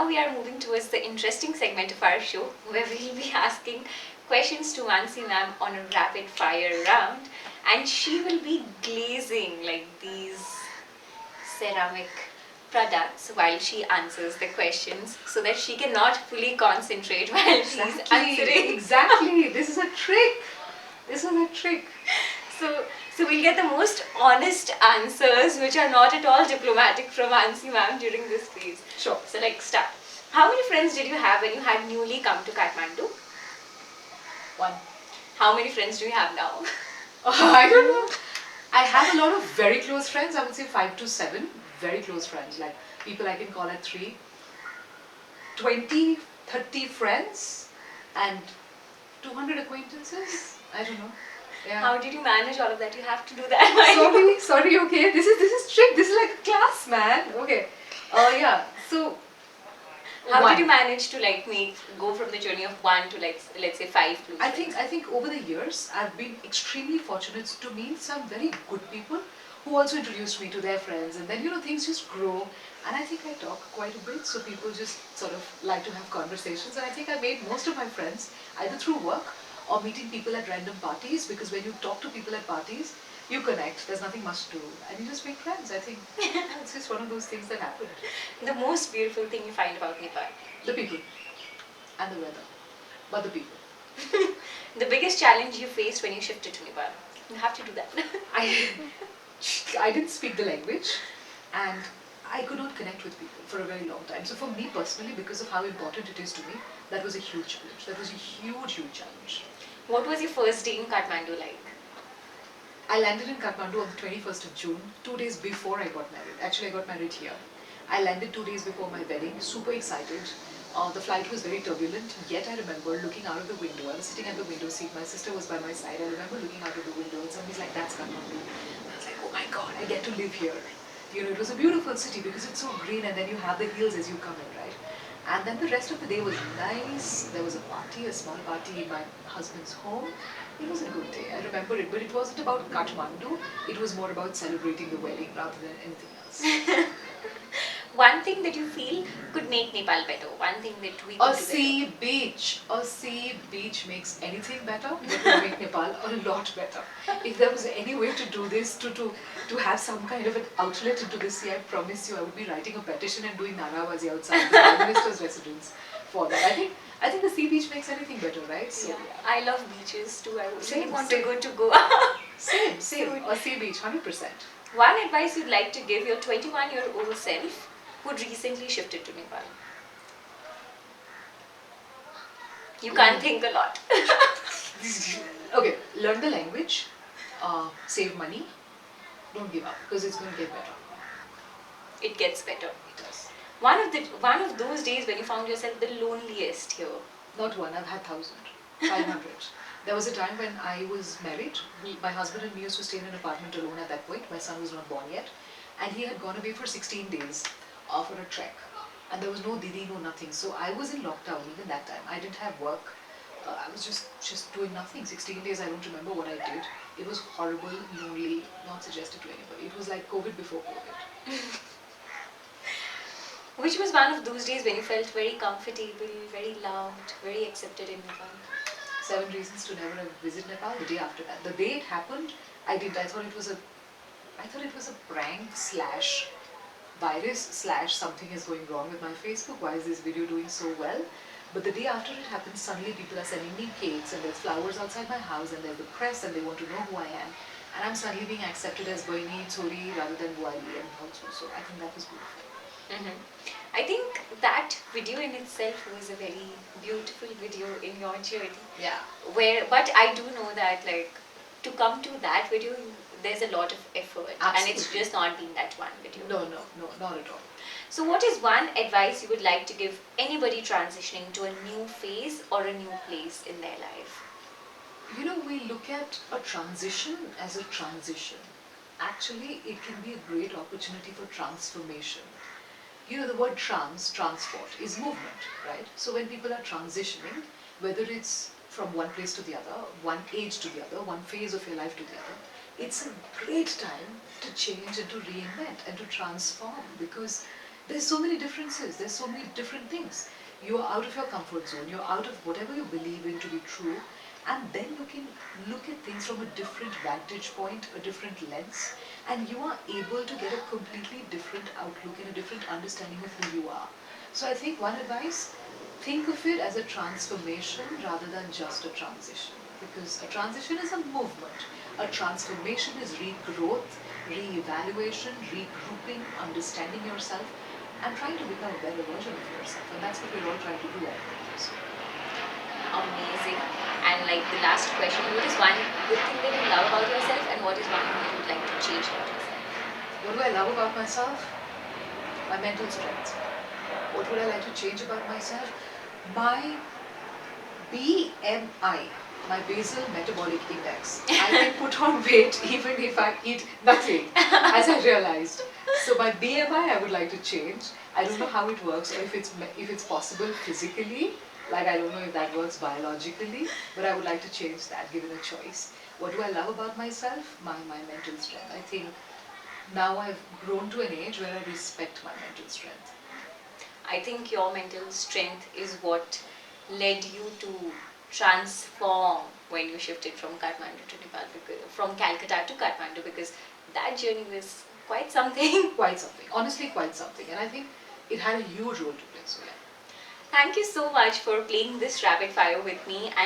now we are moving towards the interesting segment of our show where we'll be asking questions to Mannsi ma'am on a rapid fire round, and she will be glazing like these ceramic products while she answers the questions so that she cannot fully concentrate while she's answering. Exactly. This is a trick. This is a trick. So we'll get the most honest answers which are not at all diplomatic from Mannsi ma'am during this phase. Sure. So start. How many friends did you have when you had newly come to Kathmandu? 1. How many friends do you have now? I don't know. I have a lot of very close friends. I would say 5 to 7 very close friends. Like people I can call at 3. 20, 30 friends and 200 acquaintances. I don't know. Yeah. How did you manage all of that? You have to do that. Sorry. Okay, this is trick. This is like a class, man. Okay. Yeah. So. How did you manage to go from the journey of 1 to let's say 5 plus? I think over the years I've been extremely fortunate to meet some very good people who also introduced me to their friends, and then things just grow. And I think I talk quite a bit, so people just sort of like to have conversations. And I think I made most of my friends either through work or meeting people at random parties, because when you talk to people at parties, you connect. There's nothing much to do, and you just make friends. I think it's just one of those things that happen. The most beautiful thing you find about Nepal? The people and the weather, but the people. The biggest challenge you faced when you shifted to Nepal? You have to do that. I didn't speak the language, and I could not connect with people for a very long time. So for me personally, because of how important it is to me, that was a huge challenge. That was a huge challenge. What was your first day in Kathmandu like? I landed in Kathmandu on the 21st of June, 2 days before I got married. Actually, I got married here. I landed 2 days before my wedding, super excited. The flight was very turbulent, yet I remember looking out of the window. I was sitting at the window seat, my sister was by my side. I remember looking out of the window and somebody's like, that's Kathmandu. And I was like, oh my god, I get to live here. It was a beautiful city because it's so green, and then you have the hills as you come in, right? And then the rest of the day was nice. There was a party, a small party in my husband's home. It was a good day, I remember it, but it wasn't about Kathmandu. It was more about celebrating the wedding rather than anything else. One thing that you feel could make Nepal better? One thing that we could do sea beach. A sea beach makes anything better, but will make Nepal a lot better. If there was any way to do this, to have some kind of an outlet into the sea, I promise you I would be writing a petition and doing Nanawazi outside the Prime Minister's residence for that. I think the sea beach makes anything better, right? So, yeah. I love beaches too. I would really want same. to go to Goa. Same. A sea beach, 100%. One advice you'd like to give your 21-year-old self who recently shifted to Nepal? You can't think a lot. Okay, learn the language, save money, don't give up, because it's going to get better. It gets better. It does. One of those days when you found yourself the loneliest here? Not one, I've had 1,000, 500. There was a time when I was married. My husband and me used to stay in an apartment alone at that point. My son was not born yet. And he had gone away for 16 days for a trek. And there was no Didi, no nothing. So I was in lockdown even that time. I didn't have work. I was just doing nothing. 16 days, I don't remember what I did. It was horrible, lonely, not suggested to anybody. It was like COVID before COVID. Which was one of those days when you felt very comfortable, very loved, very accepted in Nepal? 7 reasons to never visit Nepal. The day after that. The day it happened, I didn't. I thought it was a prank / virus / something is going wrong with my Facebook. Why is this video doing so well? But the day after it happened, suddenly people are sending me cakes, and there's flowers outside my house, and there's the press, and they want to know who I am. And I'm suddenly being accepted as Boini, Chori rather than Buari and also. So I think that was beautiful. Mm-hmm. I think that video in itself was a very beautiful video in your journey. Yeah. But I do know that to come to that video, there's a lot of effort. Absolutely. And it's just not been that one video. No, not at all. So what is one advice you would like to give anybody transitioning to a new phase or a new place in their life? We look at a transition as a transition. Actually, it can be a great opportunity for transformation. The word transport, is movement, right? So when people are transitioning, whether it's from one place to the other, one age to the other, one phase of your life to the other, it's a great time to change and to reinvent and to transform, because There's so many differences, there's so many different things. You are out of your comfort zone, you're out of whatever you believe in to be true, and then you can look at things from a different vantage point, a different lens, and you are able to get a completely different outlook and a different understanding of who you are. So I think one advice, think of it as a transformation rather than just a transition. Because a transition is a movement. A transformation is regrowth, re-evaluation, regrouping, understanding yourself, and trying to become a better version of yourself. And that's what we're all trying to do at times. Amazing. And like the last question, what is one good thing that you love about yourself, and what is one thing that you would like to change about yourself? What do I love about myself? My mental strength. What would I like to change about myself? My BMI, my basal metabolic index. I can put on weight even if I eat nothing, as I realized. So my BMI I would like to change. I don't know how it works or if it's possible physically. Like I don't know if that works biologically, but I would like to change that given a choice. What do I love about myself? My mental strength. I think now I've grown to an age where I respect my mental strength. I think your mental strength is what led you to transform when you shifted from Kathmandu to Nepal, from Calcutta to Kathmandu, because that journey was quite something. Quite something. Honestly, quite something. And I think it had a huge role to play. So yeah. Thank you so much for playing this rapid fire with me. And